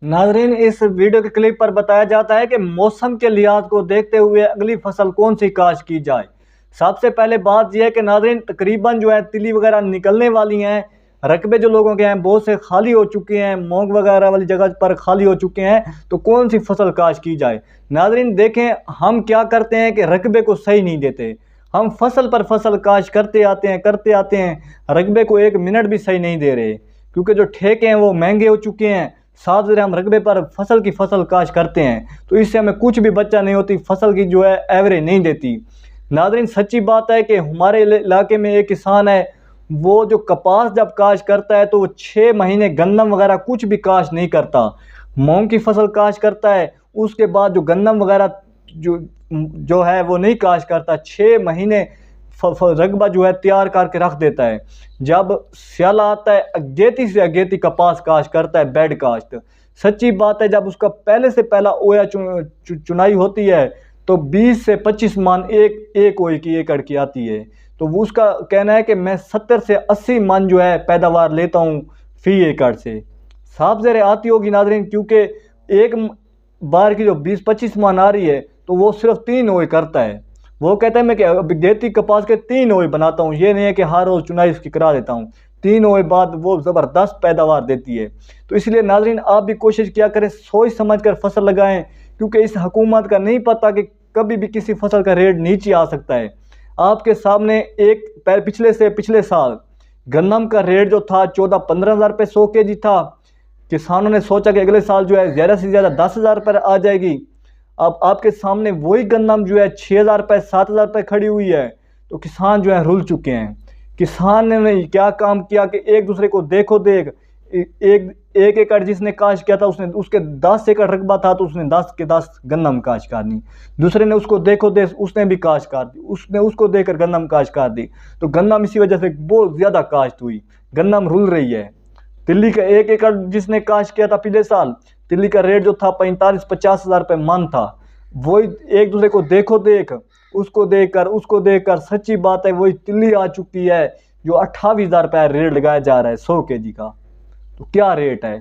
नाजरीन, इस वीडियो के क्लिप पर बताया जाता है कि मौसम के लिहाज को देखते हुए अगली फसल कौन सी काश्त की जाए। सबसे पहले बात यह है कि नाजरीन तकरीबन जो है तिली वगैरह निकलने वाली हैं। रकबे जो लोगों के हैं बहुत से खाली हो चुके हैं, मोंग वगैरह वाली जगह पर खाली हो चुके हैं। तो कौन सी फसल काश्त की जाए। नाजरीन देखें, हम क्या करते हैं कि रकबे को सही नहीं देते। हम फसल पर फसल काश्त करते आते हैं, रकबे को एक मिनट भी सही नहीं दे रहे, क्योंकि जो ठेके हैं वो महंगे हो चुके हैं। साफ ज़रा हम रकबे पर फसल की फसल काश्त करते हैं तो इससे हमें कुछ भी बच्चा नहीं होती, फसल की जो है एवरेज नहीं देती। नादरीन सच्ची बात है कि हमारे इलाके में एक किसान है, वो जो कपास जब काश्त करता है तो वो 6 महीने गंदम वगैरह कुछ भी काश्त नहीं करता। मूंग की फसल काश्त करता है, उसके बाद जो गंदम वगैरह जो जो है वो नहीं काश्त करता। 6 महीने रकबा जो है तैयार करके रख देता है। जब स्याला आता है अगेती से अगेती कपास काश्त करता है, बेड काश्त। सच्ची बात है, जब उसका पहले से पहला ओया चुनाई होती है तो 20 से 25 मन एक ओए की एकड़ की आती है। तो वो उसका कहना है कि मैं 70 से 80 मन जो है पैदावार लेता हूँ फी एकड़ से। साफ ज़रे आती होगी नाजरीन, क्योंकि एक बार की जो 20-25 मन आ रही है तो वो सिर्फ 3 ओए करता है। वो कहता है मैं देती कपास के 3 ओए बनाता हूँ, ये नहीं है कि हर रोज़ चुनाई उसकी करा देता हूँ। 3 ओए बाद वो ज़बरदस्त पैदावार देती है। तो इसलिए नाजरीन आप भी कोशिश किया करें, सोच समझ कर फसल लगाएं, क्योंकि इस हुकूमत का नहीं पता कि कभी भी किसी फसल का रेट नीचे आ सकता है। आपके सामने एक पिछले साल गन्नम का रेट जो था 14-15 हज़ार रुपये 100 kg था। किसानों ने सोचा कि अगले साल जो है ज़्यादा से ज़्यादा 10,000 रुपये आ जाएगी। अब आपके सामने वही गन्नम जो है 6,000 रुपये 7,000 रुपये खड़ी हुई है। तो किसान जो है रुल चुके हैं। किसान ने क्या काम किया कि एक दूसरे को देखो देख, एक एकड़ जिसने काश्त किया था उसने उसके 10 एकड़ रकबा था तो उसने 10 के 10 गन्नम काश्त कर दी। दूसरे ने उसको देखो देख, उसने भी काश्त कर दी, उसने उसको देखकर गन्नम काश्त कर दी। तो गन्नम इसी वजह से बहुत ज़्यादा काश्त हुई, गन्नम रुल रही है। तिल्ली का 1 एकड़ जिसने काश्त किया था पिछले साल, तिल्ली का रेट जो था 45-50 हज़ार रुपये मन था। वही एक दूसरे को देखो देख, उसको देखकर सच्ची बात है वही तिल्ली आ चुकी है जो 28,000 रुपये रेट लगाया जा रहा है 100 kg का। तो क्या रेट है।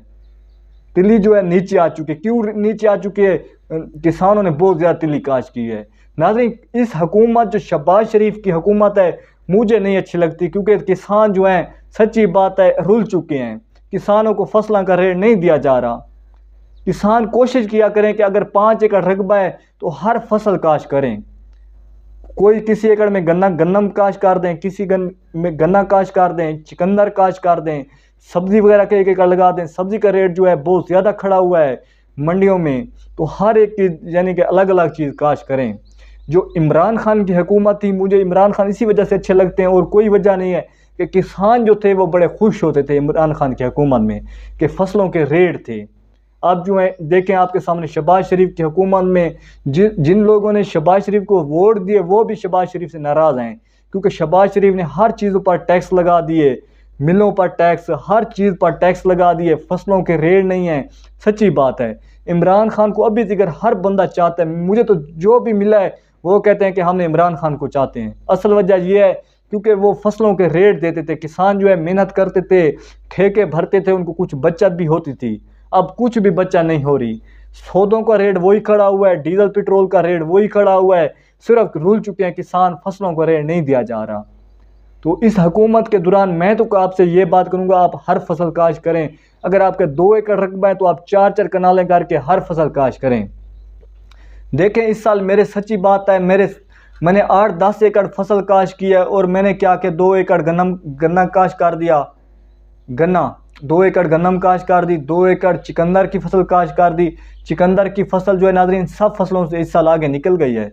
तिल्ली जो है नीचे आ चुकी है। क्यों नीचे आ चुकी है? किसानों ने बहुत ज़्यादा तिल्ली काश्त की है। नाज़रीन इस हुकूमत जो शहबाज शरीफ की हुकूमत है मुझे नहीं अच्छी लगती, क्योंकि किसान जो हैं सच्ची बात है रुल चुके हैं। किसानों को फसलों का रेट नहीं दिया जा रहा। किसान कोशिश किया करें कि अगर 5 एकड़ रकबा है तो हर फसल काश्त करें। कोई किसी एकड़ में गन्नम काश्त कर दें, किसी में गन्ना काश्त कर दें, चिकंदर काश्त कर दें, सब्जी वगैरह के 1 एकड़ लगा दें। सब्जी का रेट जो है बहुत ज़्यादा खड़ा हुआ है मंडियों में, तो हर एक की यानी कि अलग अलग चीज़ काश्त करें। जो इमरान खान की हुकूमत थी, मुझे इमरान खान इसी वजह से अच्छे लगते हैं और कोई वजह नहीं है कि किसान जो थे वो बड़े खुश होते थे इमरान खान की हुकूमत में कि फसलों के रेट थे। अब जो है देखें आपके सामने शहबाज शरीफ की हुकूमत में जिन लोगों ने शहबाज शरीफ को वोट दिए वो भी शहबाज शरीफ से नाराज़ हैं, क्योंकि शहबाज शरीफ ने हर चीज़ों पर टैक्स लगा दिए, मिलों पर टैक्स, हर चीज़ पर टैक्स लगा दिए, फसलों के रेट नहीं हैं। सच्ची बात है इमरान खान को अभी तक हर बंदा चाहता है। मुझे तो जो भी मिला है वो कहते हैं कि हमने इमरान खान को चाहते हैं। असल वजह यह है क्योंकि वो फसलों के रेट देते थे, किसान जो है मेहनत करते थे, ठेके भरते थे, उनको कुछ बचत भी होती थी। अब कुछ भी बच्चा नहीं हो रही। सौदों का रेट वही खड़ा हुआ है, डीजल पेट्रोल का रेट वही खड़ा हुआ है, सिर्फ रुल चुके हैं किसान, फसलों का रेट नहीं दिया जा रहा। तो इस हुकूमत के दौरान मैं तो आपसे ये बात करूंगा आप हर फसल काश्त करें। अगर आपके 2 एकड़ रकबा है तो आप 4-4 कनालें करके हर फसल काश्त करें। देखें इस साल मेरे सच्ची बात है मैंने 8-10 एकड़ फसल काश्त की है और मैंने क्या कि 2 एकड़ गन्ना काश्त कर दिया। 2 एकड़ गन्नम काश्त कर दी, 2 एकड़ चिकंदर की फसल काश्त कर दी। चिकंदर की फसल जो है नाज़रीन सब फसलों से इस साल आगे निकल गई है।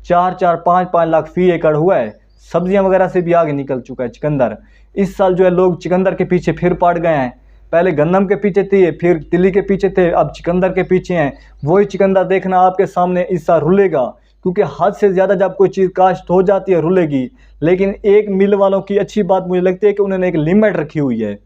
4-4, 5-5 लाख फी एकड़ हुआ है। सब्जियां वगैरह से भी आगे निकल चुका है चिकंदर। इस साल जो है लोग चिकंदर के पीछे फिर पड़ गए हैं। पहले गन्नम के पीछे थे, फिर तिल्ली के पीछे थे, अब चिकंदर के पीछे हैं। वही चिकंदर देखना आपके सामने इस साल रुलेगा, क्योंकि हद से ज़्यादा जब कोई चीज़ काश्त हो जाती है रुलेगी। लेकिन एक मिल वालों की अच्छी बात मुझे लगती है कि उन्होंने एक लिमिट रखी हुई है।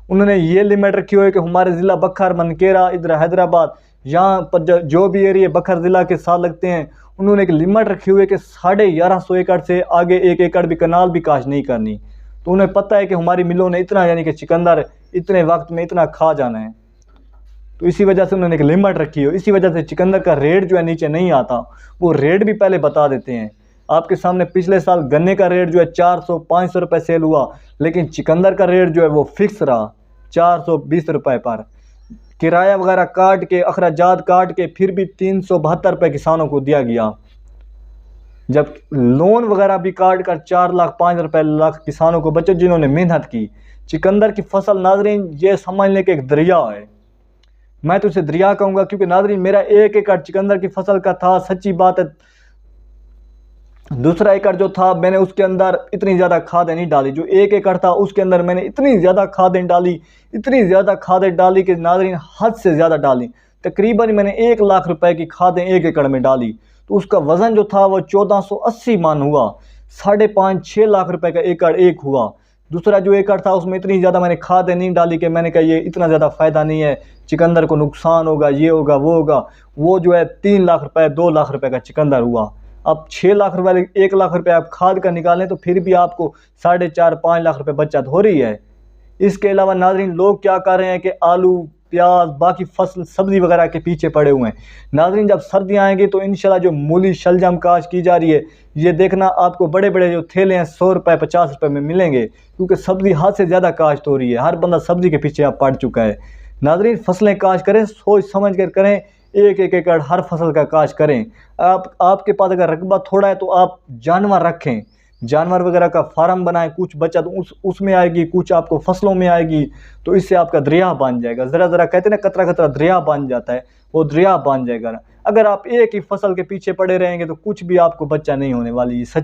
उन्होंने ये लिमिट रखी हुई है कि हमारे ज़िला बखर, मनकेरा, इधर हैदराबाद, यहाँ पर जो भी एरिया बखर ज़िला के साथ लगते हैं, उन्होंने एक लिमिट रखी हुई है कि 1150 एकड़ से आगे 1 एकड़ भी कनाल भी काश्त नहीं करनी। तो उन्हें पता है कि हमारी मिलों ने इतना यानी कि चिकंदर इतने वक्त में इतना खा जाना है। तो तो इसी वजह से उन्होंने एक लिमिट रखी है। इसी वजह से चिकंदर का रेट जो है नीचे नहीं आता। वो रेट भी पहले बता देते हैं। आपके सामने पिछले साल गन्ने का रेट जो है 400-500 रुपये सेल हुआ, लेकिन चिकंदर का रेट जो है वो फिक्स रहा 420 रुपये पर। किराया वगैरह काट के, अखराजात काट के फिर भी 372 रुपये किसानों को दिया गया। जब लोन वगैरह भी काट कर 4 लाख 5 रुपये लाख किसानों को बचे जिन्होंने मेहनत की। चिकंदर की फसल नाजरीन ये समझ लें कि एक दरिया है। मैं तो इसे दरिया कहूँगा क्योंकि नाजरीन मेरा 1 एकड़ चिकंदर की फसल का था, सच्ची बात है। दूसरा एकड़ जो था मैंने उसके अंदर इतनी ज़्यादा खादें नहीं डाली। जो 1 एकड़ था उसके अंदर मैंने इतनी ज़्यादा खादें डाली, इतनी ज़्यादा खादें डाली कि नाजरीन हद से ज़्यादा डाली। तकरीबन मैंने 1 लाख रुपए की खादें 1 एकड़ में डाली, तो उसका वज़न जो था वो 1480 मन हुआ। 5.5-6 लाख रुपए का एकड़ एक हुआ। दूसरा जो एकड़ था उसमें इतनी ज़्यादा मैंने खादें नहीं डाली कि मैंने कहा ये इतना ज़्यादा फ़ायदा नहीं है, चिकंदर को नुकसान होगा, ये होगा वो होगा। वो जो है 3 लाख रुपए 2 लाख रुपए का चिकंदर हुआ। अब 6 लाख रुपए 1 लाख रुपए आप खाद का निकालें तो फिर भी आपको 4.5-5 लाख रुपए बचत हो रही है। इसके अलावा नाजरीन लोग क्या कर रहे हैं कि आलू, प्याज, बाकी फसल सब्ज़ी वगैरह के पीछे पड़े हुए हैं। नाजरीन जब सर्दियाँ आएंगी तो इंशाल्लाह जो मूली शलजम काश्त की जा रही है, ये देखना आपको बड़े बड़े जो थैले हैं 100 रुपये 50 रुपये में मिलेंगे, क्योंकि सब्ज़ी हद से ज़्यादा काश्त हो रही है। हर बंदा सब्ज़ी के पीछे अब पड़ चुका है। नाजरीन फसलें काश्त करें, सोच समझ कर करें। 1-1 एकड़ हर फसल का काश्त करें। आपके पास अगर रकबा थोड़ा है तो आप जानवर रखें, जानवर वगैरह का फार्म बनाएं। कुछ बचत उसमें आएगी, कुछ आपको फसलों में आएगी, तो इससे आपका दरिया बन जाएगा। ज़रा ज़रा कहते हैं ना, कतरा कतरा दरिया बन जाता है, वो दरिया बन जाएगा। अगर आप एक ही फसल के पीछे पड़े रहेंगे तो कुछ भी आपको बच्चा नहीं होने वाली। सच